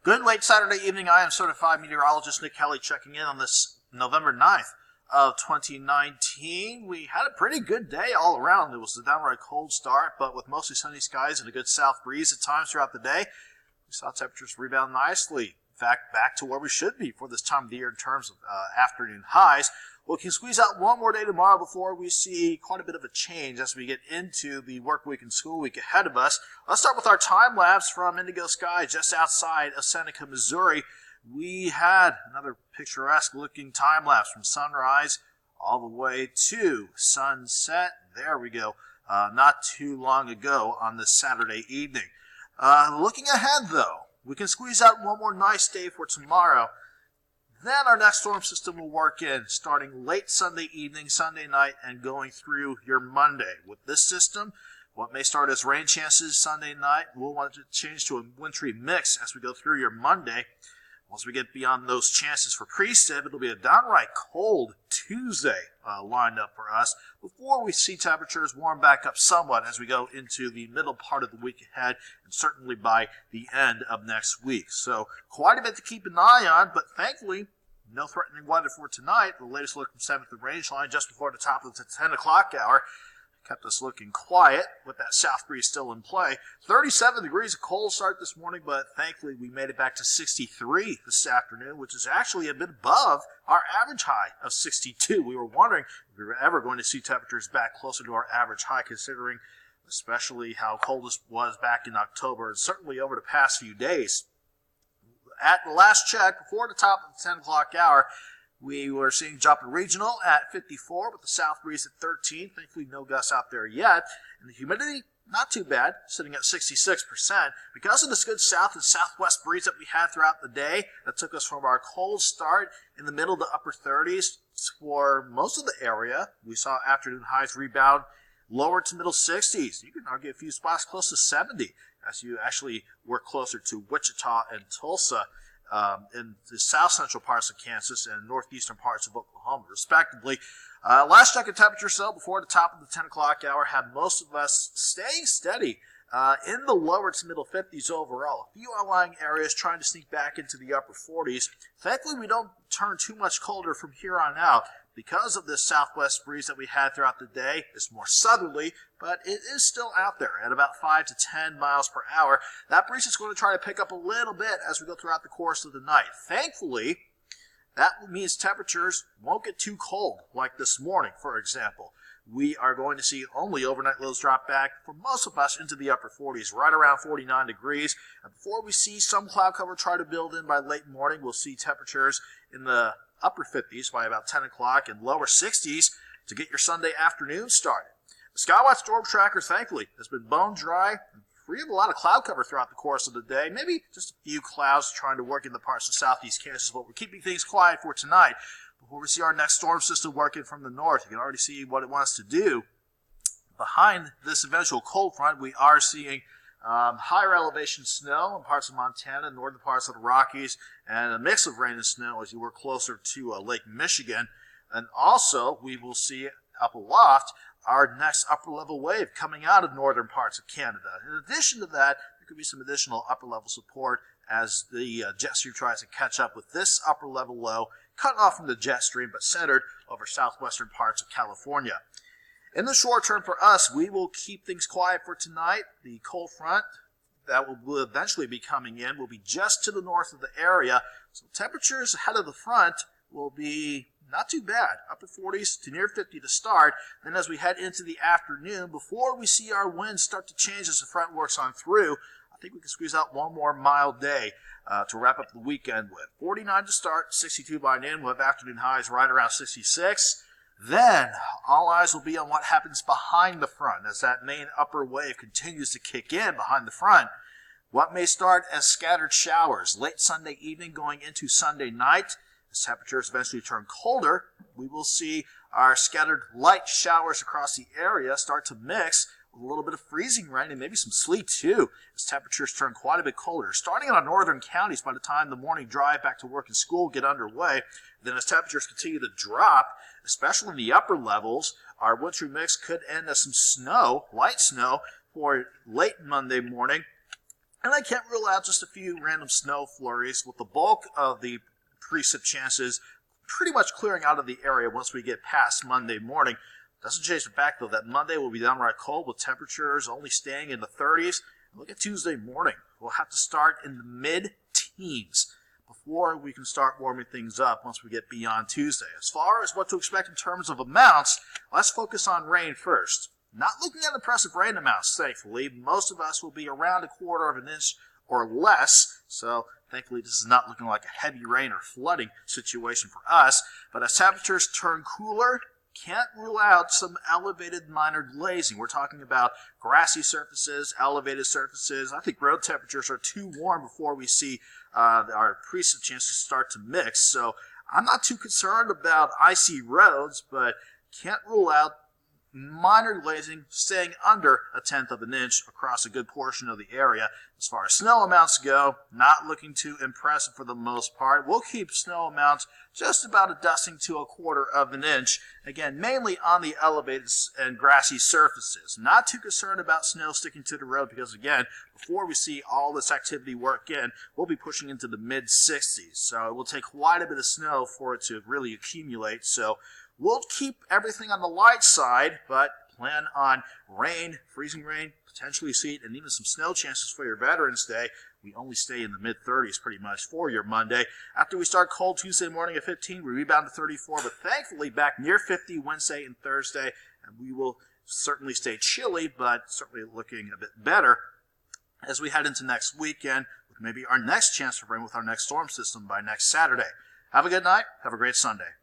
Good late Saturday evening. I am certified meteorologist Nick Kelly checking in on this November 9th of 2019. We had a pretty good day all around. It was a downright cold start, but with mostly sunny skies and a good south breeze at times throughout the day, we saw temperatures rebound nicely. In fact, back to where we should be for this time of the year in terms of afternoon highs. We can squeeze out one more day tomorrow before we see quite a bit of a change as we get into the work week and school week ahead of us. Let's start with our time lapse from Indigo Sky just outside of Seneca, Missouri. We had another picturesque looking time lapse from sunrise all the way to sunset. There we go. Not too long ago on this Saturday evening. Looking ahead though, we can squeeze out one more nice day for tomorrow. Then our next storm system will work in starting late Sunday evening, Sunday night, and going through your Monday. With this system, what may start as rain chances Sunday night, we'll want to change to a wintry mix as we go through your Monday. Once we get beyond those chances for precip, it'll be a downright cold Tuesday lined up for us before we see temperatures warm back up somewhat as we go into the middle part of the week ahead and certainly by the end of next week. So quite a bit to keep an eye on, but thankfully no threatening weather for tonight. The latest look from 7th and Rangeline just before the top of the 10 o'clock hour kept us looking quiet with that south breeze still in play. 37 degrees, a cold start this morning, but thankfully we made it back to 63 this afternoon, which is actually a bit above our average high of 62. We were wondering if we were ever going to see temperatures back closer to our average high, considering especially how cold this was back in October and certainly over the past few days. At the last check, before the top of the 10 o'clock hour, we were seeing Joplin Regional at 54 with the south breeze at 13. Thankfully, no gusts out there yet. And the humidity, not too bad, sitting at 66%. Because of this good south and southwest breeze that we had throughout the day, that took us from our cold start in the middle to upper 30s for most of the area. We saw afternoon highs rebound lower to middle 60s. You can argue a few spots close to 70 as you actually work closer to Wichita and Tulsa. In the south central parts of Kansas and northeastern parts of Oklahoma, respectively. Last check of temperatures, though, before the top of the 10 o'clock hour, had most of us staying steady in the lower to middle 50s overall. A few outlying areas trying to sneak back into the upper 40s. Thankfully, we don't turn too much colder from here on out because of this southwest breeze that we had throughout the day. It's more southerly, but it is still out there at about 5 to 10 miles per hour. That breeze is going to try to pick up a little bit as we go throughout the course of the night. Thankfully, that means temperatures won't get too cold like this morning, for example. We are going to see only overnight lows drop back for most of us into the upper 40s, right around 49 degrees. And before we see some cloud cover try to build in by late morning, we'll see temperatures in the upper 50s by about 10 o'clock and lower 60s to get your Sunday afternoon started. The Skywatch Storm Tracker, thankfully, has been bone dry and free of a lot of cloud cover throughout the course of the day. Maybe just a few clouds trying to work in the parts of southeast Kansas, but we're keeping things quiet for tonight. Before we see our next storm system working from the north, you can already see what it wants to do. Behind this eventual cold front, we are seeing higher elevation snow in parts of Montana, northern parts of the Rockies, and a mix of rain and snow as you work closer to Lake Michigan. And also, we will see up aloft our next upper level wave coming out of northern parts of Canada. In addition to that, there could be some additional upper level support as the jet stream tries to catch up with this upper level low, cut off from the jet stream but centered over southwestern parts of California. In the short term for us, we will keep things quiet for tonight. The cold front that will eventually be coming in will be just to the north of the area. So temperatures ahead of the front will be not too bad, upper 40s to near 50 to start. Then as we head into the afternoon, before we see our winds start to change as the front works on through, I think we can squeeze out one more mild day to wrap up the weekend with. 49 to start, 62 by noon. We'll have afternoon highs right around 66. Then, all eyes will be on what happens behind the front as that main upper wave continues to kick in behind the front. What may start as scattered showers late Sunday evening going into Sunday night. As temperatures eventually turn colder, we will see our scattered light showers across the area start to mix with a little bit of freezing rain and maybe some sleet too as temperatures turn quite a bit colder. Starting in our northern counties by the time the morning drive back to work and school get underway. Then as temperatures continue to drop, especially in the upper levels, our wintry mix could end as some snow, light snow, for late Monday morning And I can't rule out just a few random snow flurries, with the bulk of the precip chances pretty much clearing out of the area once we get past Monday morning. Doesn't change the fact, though, that Monday will be downright cold with temperatures only staying in the 30s. Look at Tuesday morning. We'll have to start in the mid-teens before we can start warming things up once we get beyond Tuesday. As far as what to expect in terms of amounts, let's focus on rain first. Not looking at impressive rain amounts, thankfully. Most of us will be around 1/4 of an inch or less, so thankfully this is not looking like a heavy rain or flooding situation for us. But as temperatures turn cooler, can't rule out some elevated minor glazing. We're talking about grassy surfaces, elevated surfaces. I think road temperatures are too warm before we see our precip chances start to mix. So I'm not too concerned about icy roads, but can't rule out minor glazing staying under 1/10 of an inch across a good portion of the area. As far as snow amounts go, not looking too impressive for the most part. We'll keep snow amounts just about a dusting to 1/4 of an inch. Again, mainly on the elevated and grassy surfaces. Not too concerned about snow sticking to the road because, again, before we see all this activity work in, we'll be pushing into the mid-60s. So it will take quite a bit of snow for it to really accumulate. So we'll keep everything on the light side, but plan on rain, freezing rain, potentially sleet, and even some snow chances for your Veterans Day. We only stay in the mid-30s pretty much for your Monday. After we start cold Tuesday morning at 15, we rebound to 34, but thankfully back near 50 Wednesday and Thursday, and we will certainly stay chilly, but certainly looking a bit better as we head into next weekend, with maybe our next chance for rain with our next storm system by next Saturday. Have a good night. Have a great Sunday.